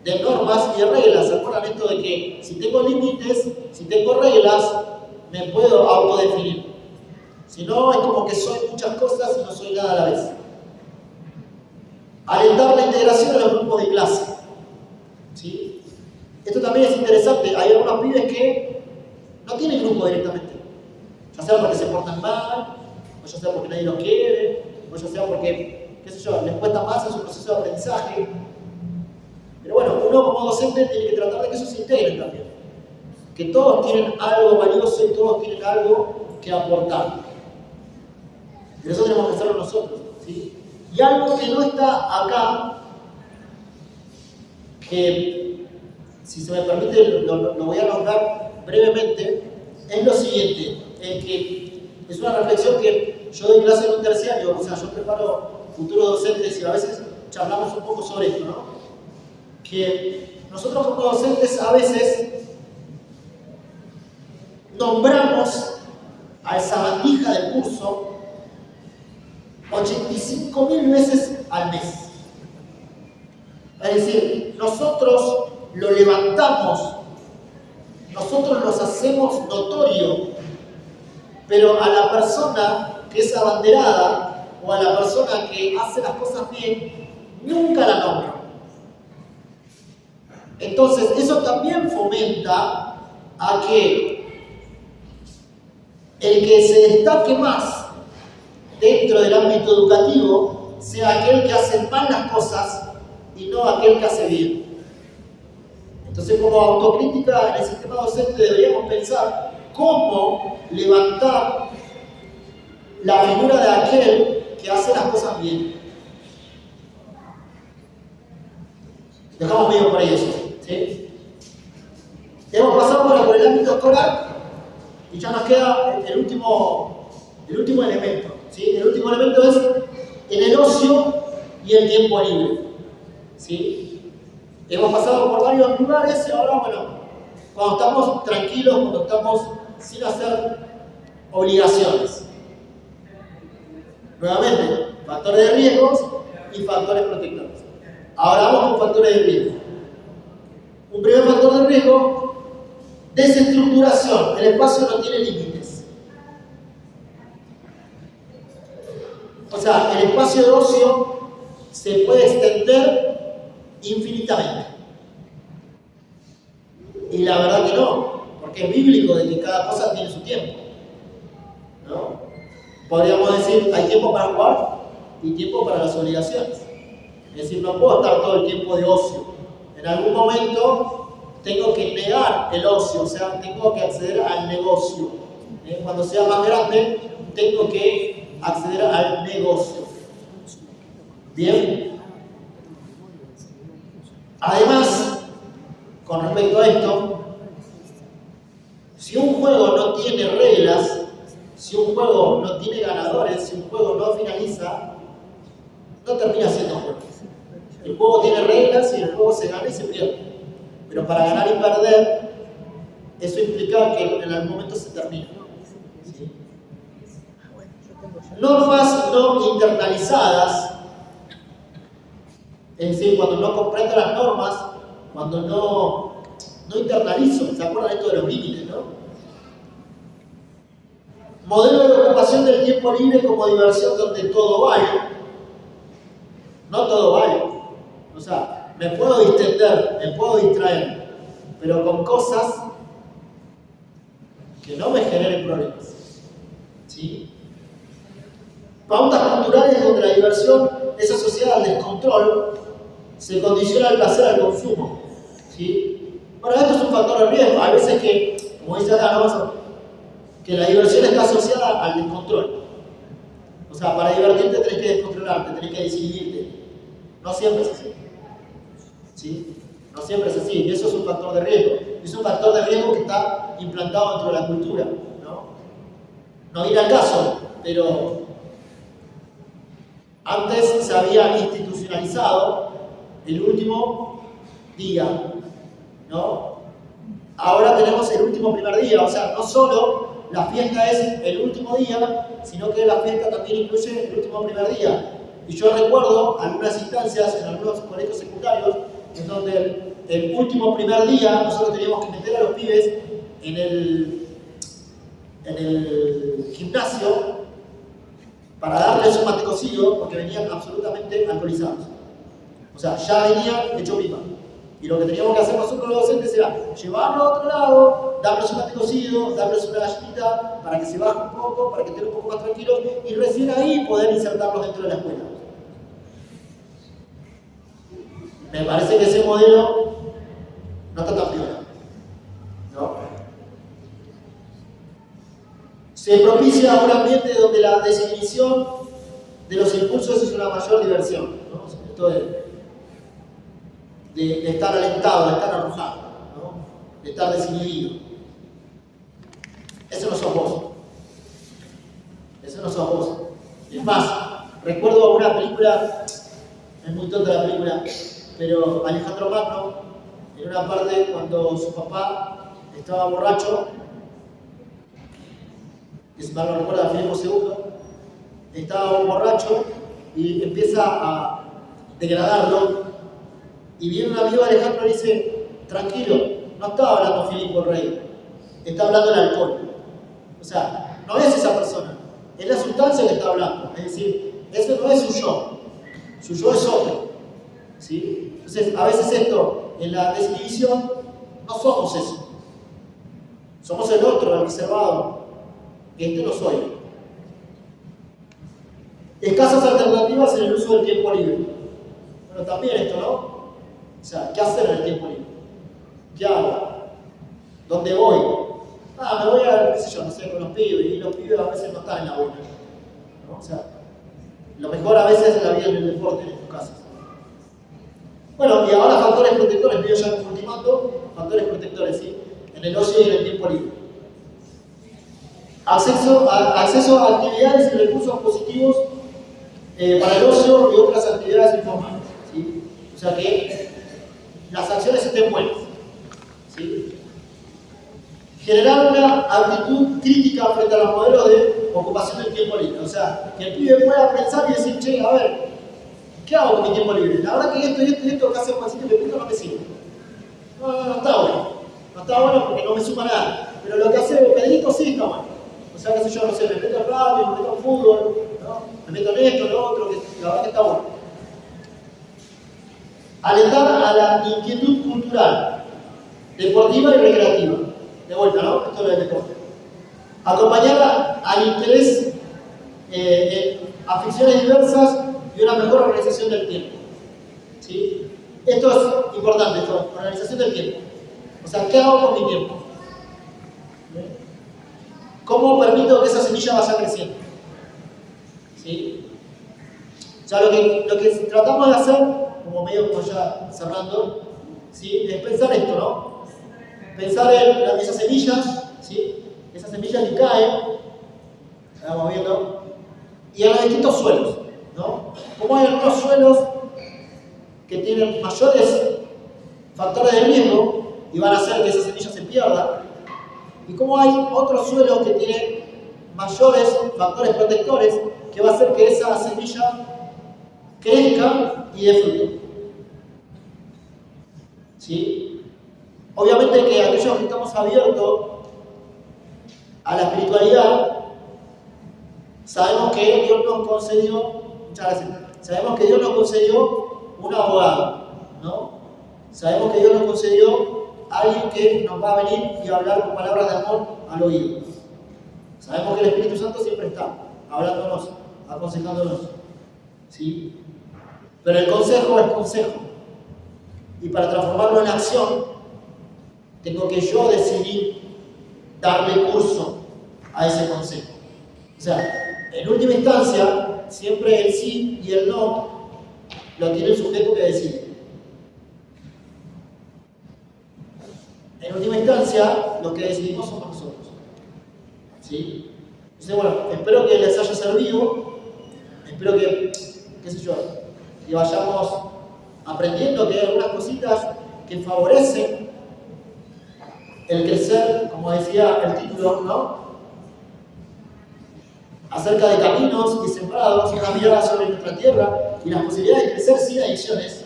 de normas y de reglas. ¿Se acuerdan esto de que si tengo límites, si tengo reglas, me puedo autodefinir? Si no, es como que soy muchas cosas y no soy nada a la vez. Alentar la integración en los grupos de clase. ¿Sí? Esto también es interesante. Hay algunos pibes que no tienen grupo directamente. Ya sea porque se portan mal, o ya sea porque nadie los quiere, o ya sea porque, qué sé yo, les cuesta más en su proceso de aprendizaje. Pero bueno, uno como docente tiene que tratar de que eso se integren también. Que todos tienen algo valioso y todos tienen algo que aportar. Pero eso tenemos que hacerlo nosotros, ¿sí? Y algo que no está acá, que si se me permite lo voy a nombrar brevemente, es lo siguiente, que es una reflexión que yo doy clase en un terciario, o sea, yo preparo futuros docentes y a veces charlamos un poco sobre esto, ¿no? Que nosotros como docentes a veces nombramos a esa bandija del curso 85.000 veces al mes. Es decir, nosotros lo levantamos, nosotros los hacemos notorio, pero a la persona que es abanderada o a la persona que hace las cosas bien, nunca la nombra. Entonces, eso también fomenta a que el que se destaque más dentro del ámbito educativo sea aquel que hace mal las cosas y no aquel que hace bien. Entonces, como autocrítica en el sistema docente deberíamos pensar cómo levantar la figura de aquel que hace las cosas bien. Dejamos medio por ahí eso, ¿sí? Hemos pasado por el ámbito escolar y ya nos queda el último elemento, ¿sí? El último elemento es en el ocio y el tiempo libre, ¿sí? Hemos pasado por varios lugares y ahora, bueno, cuando estamos tranquilos, cuando estamos sin hacer obligaciones. Nuevamente, factores de riesgos y factores protectores. Ahora vamos con factores de riesgo. Un primer factor de riesgo, desestructuración. El espacio no tiene límites. O sea, el espacio de ocio se puede extender infinitamente. Y la verdad que no, porque es bíblico de que cada cosa tiene su tiempo, ¿no? Podríamos decir, hay tiempo para jugar y tiempo para las obligaciones. Es decir, no puedo estar todo el tiempo de ocio. En algún momento tengo que negar el ocio, o sea, tengo que acceder al negocio. Cuando sea más grande, tengo que acceder al negocio. Bien. Además, con respecto a esto, si un juego no tiene reglas, si un juego no tiene ganadores, si un juego no finaliza, no termina siendo juego. El juego tiene reglas y el juego se gana y se pierde. Pero para ganar y perder, eso implica que en algún momento se termina. ¿Sí? Normas no internalizadas, es decir, cuando no comprendo las normas, cuando no internalizo, ¿se acuerdan esto de los límites, no? Modelo de ocupación del tiempo libre como diversión donde todo vale. No todo vale. O sea, me puedo distender, me puedo distraer, pero con cosas que no me generen problemas. ¿Sí? Pautas culturales donde la diversión es asociada al descontrol, se condiciona el placer al consumo. ¿Sí? Bueno, esto es un factor de riesgo. Hay veces que, como dice acá, que la diversión está asociada al descontrol. O sea, para divertirte tenés que descontrolarte, tenés que desinhibirte. No siempre es así. ¿Sí? No siempre es así. Y eso es un factor de riesgo. Es un factor de riesgo que está implantado dentro de la cultura. No viene al caso, pero antes se había institucionalizado el último día, ¿no? Ahora tenemos el último primer día. O sea, no solo la fiesta es el último día, sino que la fiesta también incluye el último primer día. Y yo recuerdo algunas instancias en algunos colegios secundarios en donde el último primer día nosotros teníamos que meter a los pibes en el gimnasio para darles un mate cocido porque venían absolutamente alcoholizados. O sea, ya venían hecho pipa. Y lo que teníamos que hacer nosotros los docentes era llevarlo a otro lado, darles un mate cocido, darles una galletita para que se bajen un poco, para que estén un poco más tranquilos y recién ahí poder insertarlos dentro de la escuela. Me parece que ese modelo no está tan piola, ¿no? Se propicia un ambiente donde la desinhibición de los impulsos es una mayor diversión, ¿no? Esto de estar alentado, de estar arrojado, ¿no? De estar desinhibido. Eso no sos vos. Eso no sos vos. Es más, recuerdo una película, es muy tonta la película, pero Alejandro Magno, en una parte cuando su papá estaba borracho, que si mal no recuerda, Filipo II, estaba borracho y empieza a degradarlo. Y viene un amigo de Alejandro y le dice: tranquilo, no estaba hablando Filipo el rey, está hablando el alcohol. O sea, no es esa persona, es la sustancia que está hablando. Es decir, eso no es su yo es otro. ¿Sí? Entonces, a veces esto, en la desinhibición, no somos eso. Somos el otro, el reservado. Este no soy. Escasas alternativas en el uso del tiempo libre. Bueno, también esto, ¿no? O sea, ¿qué hacer en el tiempo libre? ¿Qué hago? ¿Dónde voy? Me voy a, qué sé yo, no sé, con los pibes, y los pibes a veces no están en la buena, ¿no? O sea, lo mejor a veces es la vida en el deporte, en estos casos. Bueno, y ahora factores protectores, medio ya ultimando, factores protectores, ¿sí? En el ocio y en el tiempo libre. Acceso a actividades y recursos positivos para el ocio y otras actividades informales, ¿sí? O sea que las acciones estén buenas, ¿sí? Generar una actitud crítica frente a los modelos de ocupación del tiempo libre. O sea, que el pibe pueda pensar y decir, che, a ver, ¿qué hago con mi tiempo libre? La verdad que esto que hace Juancito y Pepito no me sirve. No está bueno. No está bueno porque no me suma nada. Pero lo que hace Pedrito sí está bueno. O sea, qué sé yo, no sé, me meto en radio, me meto en fútbol, ¿no? Me meto en esto, en lo otro, que la verdad que está bueno. Alentar a la inquietud cultural, deportiva y recreativa. De vuelta, ¿no? Esto es lo del deporte. Acompañar al interés en aficiones diversas y una mejor organización del tiempo. ¿Sí? Esto es importante, organización del tiempo. O sea, ¿qué hago con mi tiempo? ¿Cómo permito que esa semilla vaya creciendo? ¿Sí? O sea, lo que tratamos de hacer, como medio como ya cerrando, ¿sí? Es pensar esto, ¿no? Pensar en esas semillas, ¿sí? Esas semillas que caen, vamos viendo, y en los distintos suelos, ¿no? Como hay algunos suelos que tienen mayores factores de riesgo y van a hacer que esa semilla se pierda, y como hay otros suelos que tienen mayores factores protectores que va a hacer que esa semilla crezca y dé fruto. ¿Sí? Obviamente que aquellos que estamos abiertos a la espiritualidad, sabemos que Dios nos concedió, muchas gracias, sabemos que Dios nos concedió un abogado, ¿no? Sabemos que Dios nos concedió a alguien que nos va a venir y a hablar con palabras de amor al oído. Sabemos que el Espíritu Santo siempre está hablándonos, aconsejándonos, ¿sí? Pero el consejo es consejo. Y para transformarlo en acción, tengo que yo decidir darle curso a ese consejo. O sea, en última instancia, siempre el sí y el no lo tiene el sujeto que decide. En última instancia, los que decidimos somos nosotros. ¿Sí? Entonces, bueno, espero que les haya servido. Espero que, qué sé yo, que vayamos aprendiendo que hay algunas cositas que favorecen el crecer, como decía el título, ¿no? Acerca de caminos y sembrados, una mirada sobre nuestra tierra y las posibilidades de crecer sin adicciones.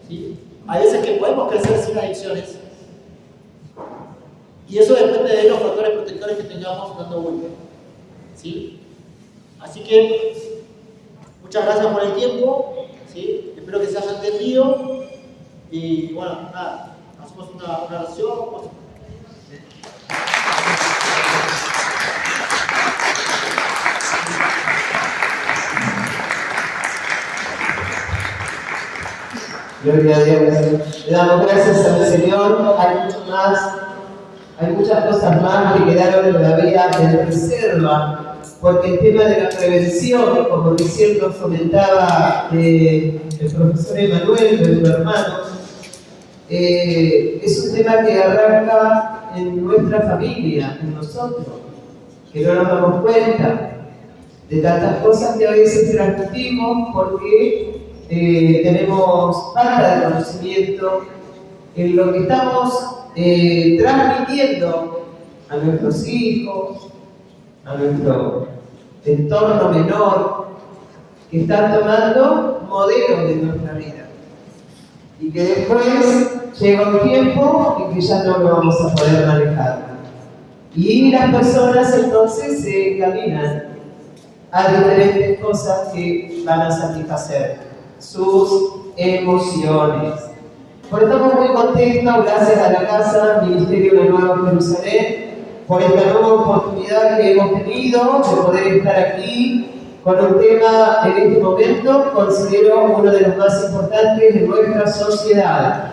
¿Sí? Hay veces que podemos crecer sin adicciones. Y eso depende de los factores protectores que tengamos dando vuelta. ¿Sí? Así que, muchas gracias por el tiempo. ¿Sí? Espero que se haya entendido. Y bueno, nada, hacemos una oración. Gloria a Dios. Le damos gracias al Señor. Hay muchas cosas más que quedaron todavía en reserva, porque el tema de la prevención, como recién nos comentaba el profesor Emanuel, nuestro hermano, es un tema que arranca en nuestra familia, en nosotros, que no nos damos cuenta de tantas cosas que a veces transmitimos porque tenemos falta de conocimiento en lo que estamos transmitiendo a nuestros hijos, a nuestro entorno menor, que están tomando modelos de nuestra vida. Y que después llega un tiempo en que ya no lo vamos a poder manejar. Y las personas entonces se encaminan a diferentes cosas que van a satisfacer sus emociones. Por eso estamos muy contentos, gracias a la Casa Ministerio de Nueva Jerusalén, por esta nueva oportunidad que hemos tenido de poder estar aquí con un tema en este momento considero uno de los más importantes de nuestra sociedad.